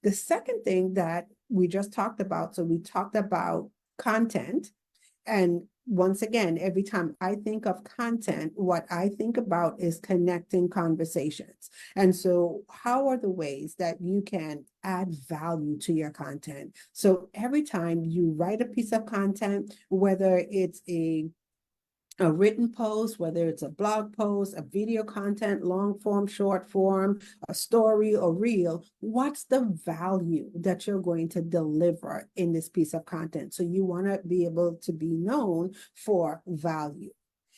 The second thing that we just talked about, so we talked about content. And once again, every time I think of content, what I think about is connecting conversations. And so, how are the ways that you can add value to your content? So, every time you write a piece of content, whether it's a written post, whether it's a blog post, a video content, long form, short form, a story or reel, what's the value that you're going to deliver in this piece of content? So you want to be able to be known for value.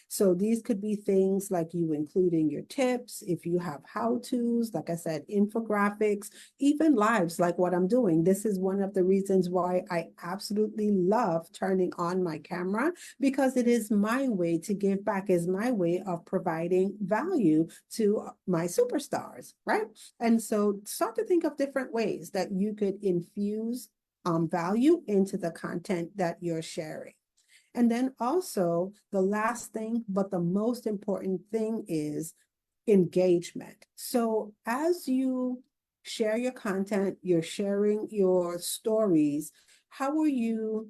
So these could be things like you including your tips, if you have how-tos, like I said, infographics, even lives like what I'm doing. This is one of the reasons why I absolutely love turning on my camera, because it is my way to give back, is my way of providing value to my superstars, right? And so start to think of different ways that you could infuse value into the content that you're sharing. And then also, the last thing, but the most important thing is engagement. So as you share your content, you're sharing your stories, how are you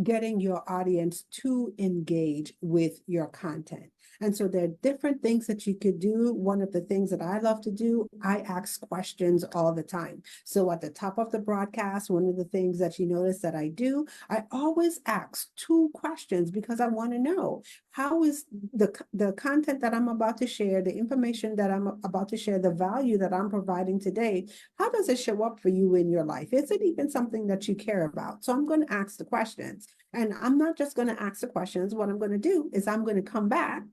getting your audience to engage with your content? And so there are different things that you could do. One of the things that I love to do, I ask questions all the time. So at the top of the broadcast, one of the things that you notice that I do, I always ask two questions, because I want to know, how is the content that I'm about to share, the information that I'm about to share, the value that I'm providing today, how does it show up for you in your life? Is it even something that you care about? So I'm going to ask the questions. And I'm not just going to ask the questions. What I'm going to do is I'm going to come back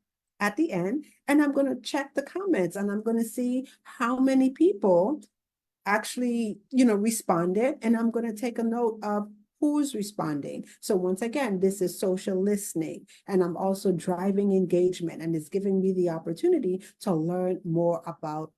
at the end and I'm going to check the comments, and I'm going to see how many people actually, responded. And I'm going to take a note of who's responding. So once again, this is social listening, and I'm also driving engagement, and it's giving me the opportunity to learn more about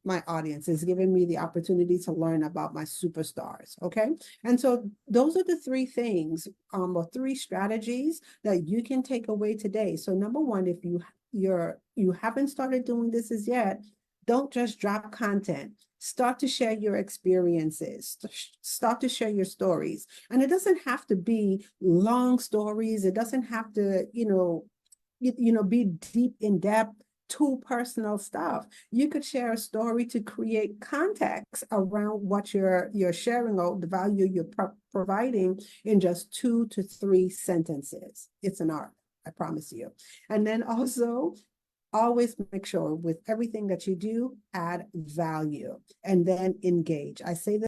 my audience, is giving me the opportunity to learn about my superstars. Okay. And so those are the three things, or three strategies that you can take away today. So number one, if you haven't started doing this as yet, don't just drop content. Start to share your experiences, start to share your stories. And it doesn't have to be long stories. It doesn't have to, be deep in depth, too personal stuff. You could share a story to create context around what you're sharing, or the value you're providing, in just 2 to 3 sentences. It's an art, I promise you. And then also, always make sure with everything that you do, add value and then engage. I say that